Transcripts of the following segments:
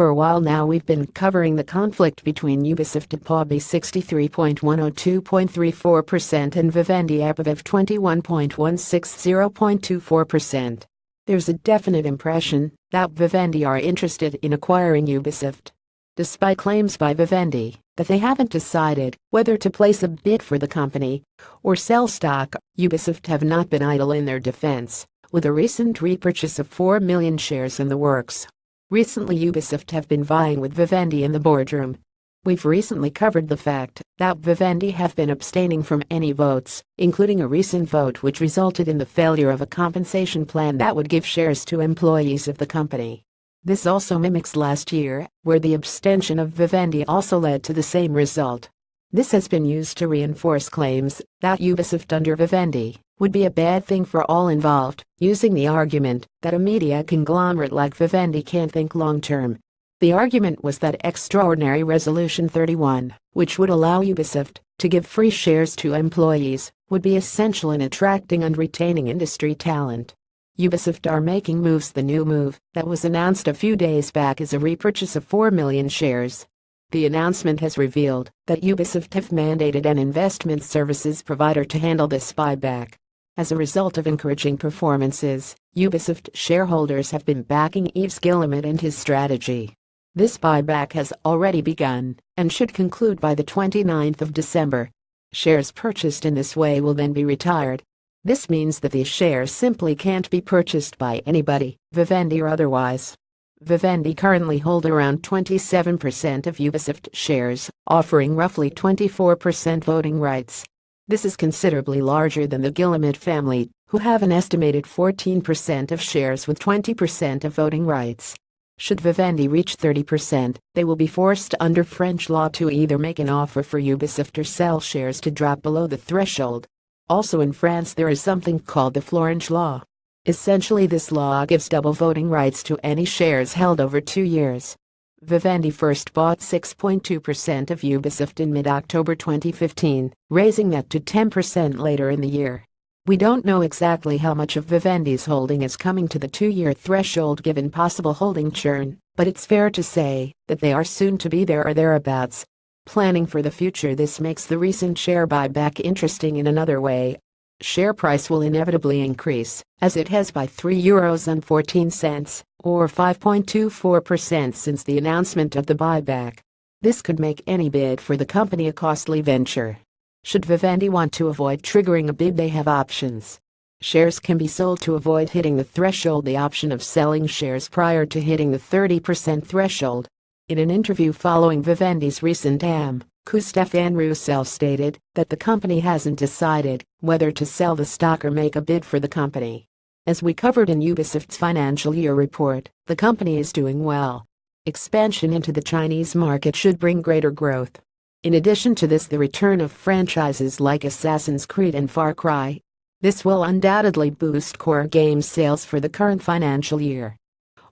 For a while now we've been covering the conflict between Ubisoft EPAUBI 63.102.34% and Vivendi EPAV 21.160.24%. There's a definite impression that Vivendi are interested in acquiring Ubisoft. Despite claims by Vivendi that they haven't decided whether to place a bid for the company or sell stock, Ubisoft have not been idle in their defense, with a recent repurchase of 4 million shares in the works. Recently Ubisoft have been vying with Vivendi in the boardroom. We've recently covered the fact that Vivendi have been abstaining from any votes, including a recent vote which resulted in the failure of a compensation plan that would give shares to employees of the company. This also mimics last year, where the abstention of Vivendi also led to the same result. This has been used to reinforce claims that Ubisoft under Vivendi would be a bad thing for all involved, using the argument that a media conglomerate like Vivendi can't think long-term. The argument was that Extraordinary Resolution 31, which would allow Ubisoft to give free shares to employees, would be essential in attracting and retaining industry talent. Ubisoft are making moves. The new move that was announced a few days back is a repurchase of 4 million shares. The announcement has revealed that Ubisoft have mandated an investment services provider to handle this buyback. As a result of encouraging performances, Ubisoft shareholders have been backing Yves Guillemot and his strategy. This buyback has already begun and should conclude by the 29th of December. Shares purchased in this way will then be retired. This means that these shares simply can't be purchased by anybody, Vivendi or otherwise. Vivendi currently hold around 27% of Ubisoft shares, offering roughly 24% voting rights. This is considerably larger than the Guillemot family, who have an estimated 14% of shares with 20% of voting rights. Should Vivendi reach 30%, they will be forced under French law to either make an offer for Ubisoft or sell shares to drop below the threshold. Also in France there is something called the Florange law. Essentially this law gives double voting rights to any shares held over 2 years. Vivendi first bought 6.2% of Ubisoft in mid-October 2015, raising that to 10% later in the year. We don't know exactly how much of Vivendi's holding is coming to the 2-year threshold given possible holding churn, but it's fair to say that they are soon to be there or thereabouts. Planning for the future, this makes the recent share buyback interesting in another way. Share price will inevitably increase, as it has by €3.14, or 5.24% since the announcement of the buyback. This could make any bid for the company a costly venture. Should Vivendi want to avoid triggering a bid, they have options. Shares can be sold to avoid hitting the threshold, the option of selling shares prior to hitting the 30% threshold. In an interview following Vivendi's recent AM, Stéphane Roussel stated that the company hasn't decided whether to sell the stock or make a bid for the company. As we covered in Ubisoft's financial year report, the company is doing well. Expansion into the Chinese market should bring greater growth. In addition to this, the return of franchises like Assassin's Creed and Far Cry. This will undoubtedly boost core game sales for the current financial year.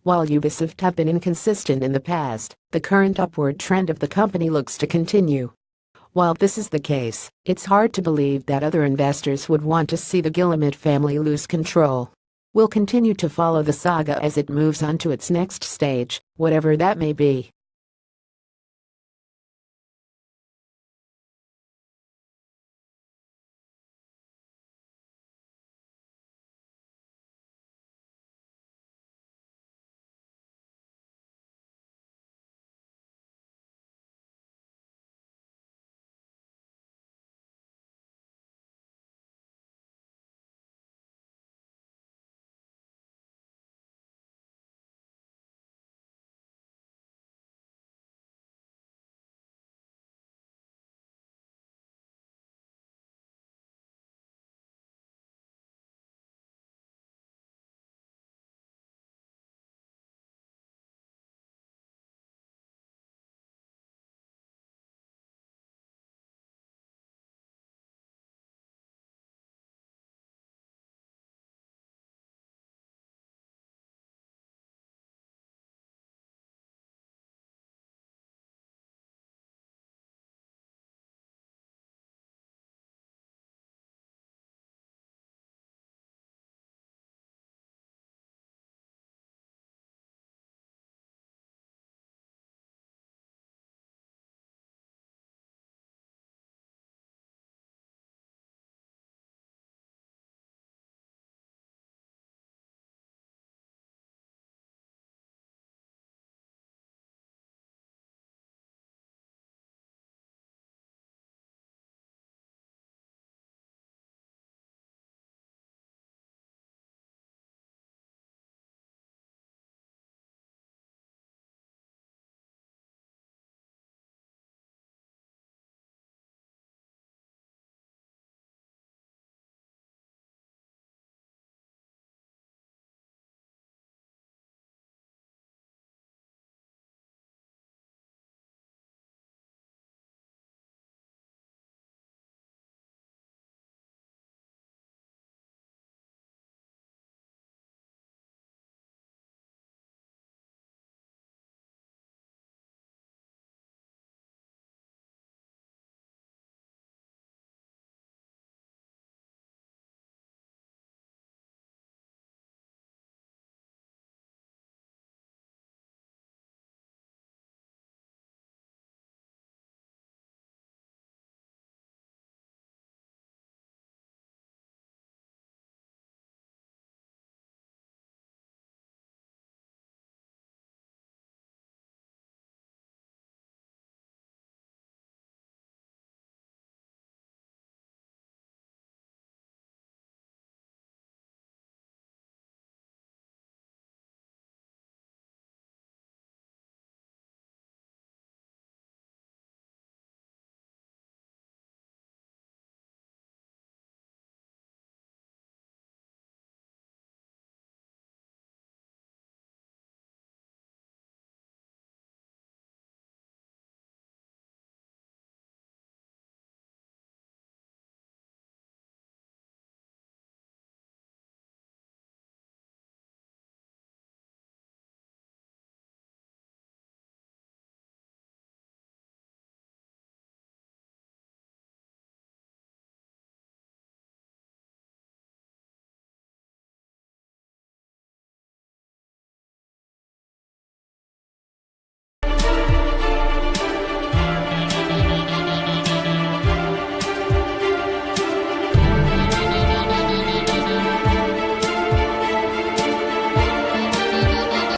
While Ubisoft have been inconsistent in the past, the current upward trend of the company looks to continue. While this is the case, it's hard to believe that other investors would want to see the Guillemot family lose control. We'll continue to follow the saga as it moves on to its next stage, whatever that may be.